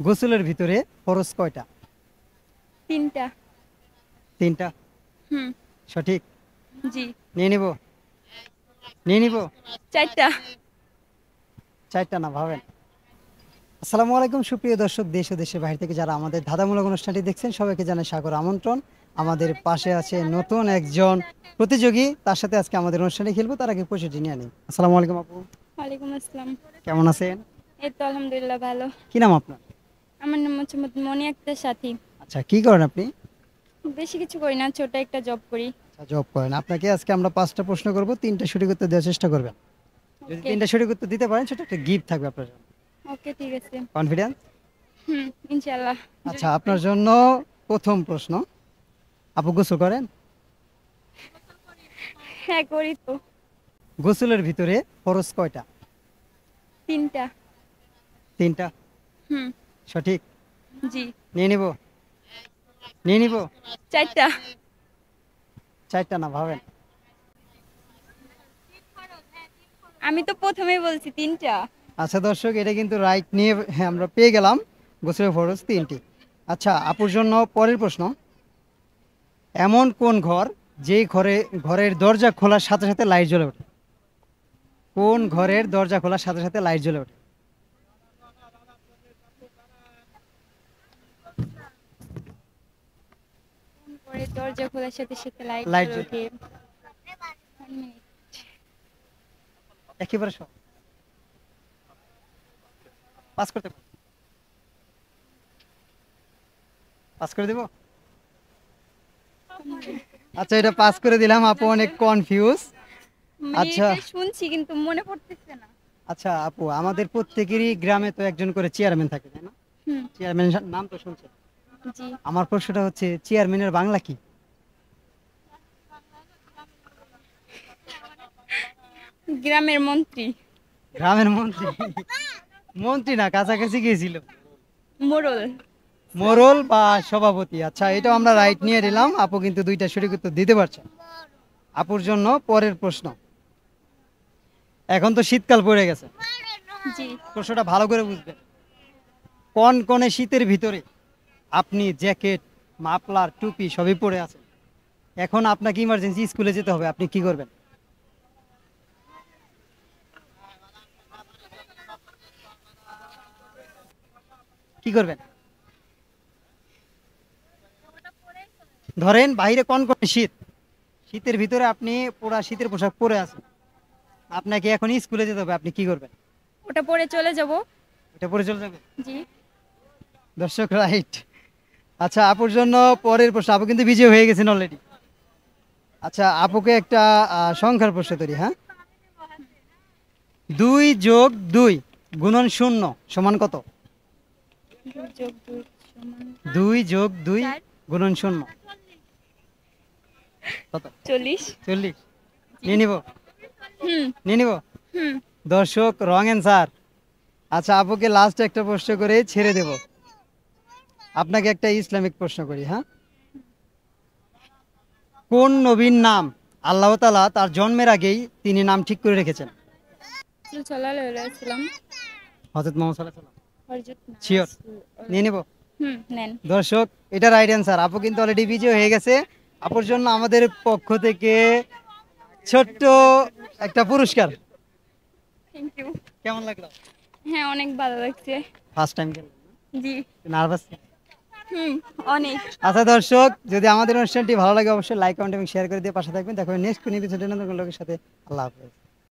গোসলের ভিতরে ফরজ কয়টা? তিনটা। তিনটা। হুম। সঠিক। জি। নিয়ে নিব, নিয়ে নিব। চারটা। চারটা না, ভাবেন। আসসালামু আলাইকুম সুপ্রিয় দর্শক, দেশ ও দেশের বাইরে থেকে যারা আমাদের ধাঁধামূলক অনুষ্ঠানটি দেখছেন সবাইকে জানাই সাগর আমন্ত্রণ। আমাদের পাশে আছে নতুন একজন প্রতিযোগী, তার সাথে আজকে আমাদের অনুষ্ঠানে খেলবো। তার আগে পরিচয়টি নিয়ে নিই। আসসালামু আলাইকুম আপু, ওয়ালাইকুম আসসালাম। কেমন আছেন? এই তো আলহামদুলিল্লাহ ভালো। কি নাম আপনার? আমার নাম হচ্ছে মনি আক্তার সাথী। আচ্ছা, কি করেন আপনি? বেশি কিছু করি না, ছোট একটা জব করি। আচ্ছা, জব করেন। আপনাকে আজকে আমরা 5টা প্রশ্ন করব, 3টা সঠিক উত্তর দেওয়ার চেষ্টা করবেন। যদি ওকে। 3টা সঠিক উত্তর দিতে পারেন সেটা একটা গিফট থাকবে আপনার জন্য। ওকে, ঠিক আছে। কনফিডেন্স? ইনশাআল্লাহ। আচ্ছা, আপনার জন্য প্রথম প্রশ্ন। আপু গোসল করেন? হ্যাঁ, করি তো। গোসলের ভিতরে ফরজ কয়টা? তিনটা। তিনটা। হুম। সঠিক। জি। নিয়ে নিব, নিয়ে নিব। চারটা। চারটা না, ভাবেন। আমি তো প্রথমেই বলছি তিনটা। আচ্ছা দর্শক, এটা কিন্তু রাইট নিয়ে, হ্যাঁ, আমরা পেয়ে গেলাম। গোসলের ফরজ তিনটি। আচ্ছা, আপুর জন্য পরের প্রশ্ন। এমন কোন ঘর যেই ঘরের দরজা খোলার সাথে সাথে লাইট জ্বলে ওঠে? কোন ঘরের দরজা খোলার সাথে সাথে লাইট জ্বলে ওঠে? পরে দরজা খোলার সাথে সাথে লাইট লাইট জ্বলে জ্বলে ওঠে। 1 মিনিট। একেবারে সব পাস করতে পারো। পাস করে দেবো। আচ্ছা, এটা পাস করে দিলাম। আপু অনেক কনফিউজ। আমি আচ্ছা। এটা শুনছি কিন্তু মনে পড়তেছে না। আচ্ছা আপু, আমাদের প্রত্যেকেরই গ্রামে তো একজন করে চেয়ারম্যান থাকে, তাই না? হুম। চেয়ারম্যানের নাম তো শুনছেন। জি। আমার প্রশ্নটা হচ্ছে, চেয়ারম্যানের বাংলা কি? গ্রামের মন্ত্রী। গ্রামের মন্ত্রী? মন্ত্রী না, কাছাকাছি গিয়েছিল। মোড়ল। মোড়ল বা সভাপতি। আচ্ছা, এটাও আমরা রাইট নিয়ে নিলাম। আপু কিন্তু 2টা সঠিক উত্তর দিতে পারছে। আপুর জন্য পরের প্রশ্ন। এখন তো শীতকাল পড়ে গেছে, জি। প্রশ্নটা ভালো করে বুঝবেন। কোন কোনে শীতের ভিতরে আপনি জ্যাকেট, মাফলার, টুপি সবই পরে আছেন। এখন আপনাকে ইমার্জেন্সি স্কুলে যেতে হবে, আপনি কি করবেন? কি করবেন? ধরেন বাইরে কোন কোন শীত, শীতের ভিতরে আপনি পুরা শীতের পোশাক পরে আছেন, আপনাকে এখন স্কুলে যেতে হবে, আপনি কি করবেন? ওটা পরে চলে যাব। এটা পরে চলে যাবে। জি। দর্শক রাইট। আচ্ছা, আপুর জন্য পরের প্রশ্ন। আপু কিন্তু বিজয় হয়ে গেছেন অলরেডি। আচ্ছা, আপুকে একটা সংখ্যার প্রশ্ন তৈরি, হ্যাঁ। 2+2 গুণন 0 সমান কত? 2+2 সমান 2+2 4। গুণন 0 কত? 40। 40। নিয়ে নিব, হুম। নিয়ে নিব। হুম। দর্শক রং অ্যান্সার। আচ্ছা, আপুকে লাস্ট একটা প্রশ্ন করে ছেড়ে দেব। আপনাকে একটা ইসলামিক প্রশ্ন করি, হ্যাঁ। কোন নবীর নাম আল্লাহ তাআলা তার জন্মের আগেই তিনি নাম ঠিক করে রেখেছেন? সাল্লাল্লাহু আলাইহি ওয়াসাল্লাম। হযরত মুহাম্মদ সাল্লাল্লাহু আলাইহি ওয়াসাল্লাম। হযরত শিওর? নিয়ে নিব। নেন। দর্শক, এটা রাইট অ্যান্সার। আপু কিন্তু অলরেডি বিজয় হয়ে গেছে। আপুর জন্য আমাদের পক্ষ থেকে ছোট্ট একটা পুরস্কার। Thank you. কেমন লাগলো? হ্যাঁ, অনেক ভালো লাগছে। ফার্স্ট টাইম খেললেন? জি। নার্ভাস? হুম। অনেক। আচ্ছা দর্শক, যদি আমাদের অনুষ্ঠানটি ভালো লাগে অবশ্যই লাইক, কমেন্ট এবং শেয়ার করে দিয়ে পাশে থাকবেন। দেখা হবে নেক্সট কোন এপিসোডে নতুন কোনো লোকের সাথে। আল্লাহ হাফেজ।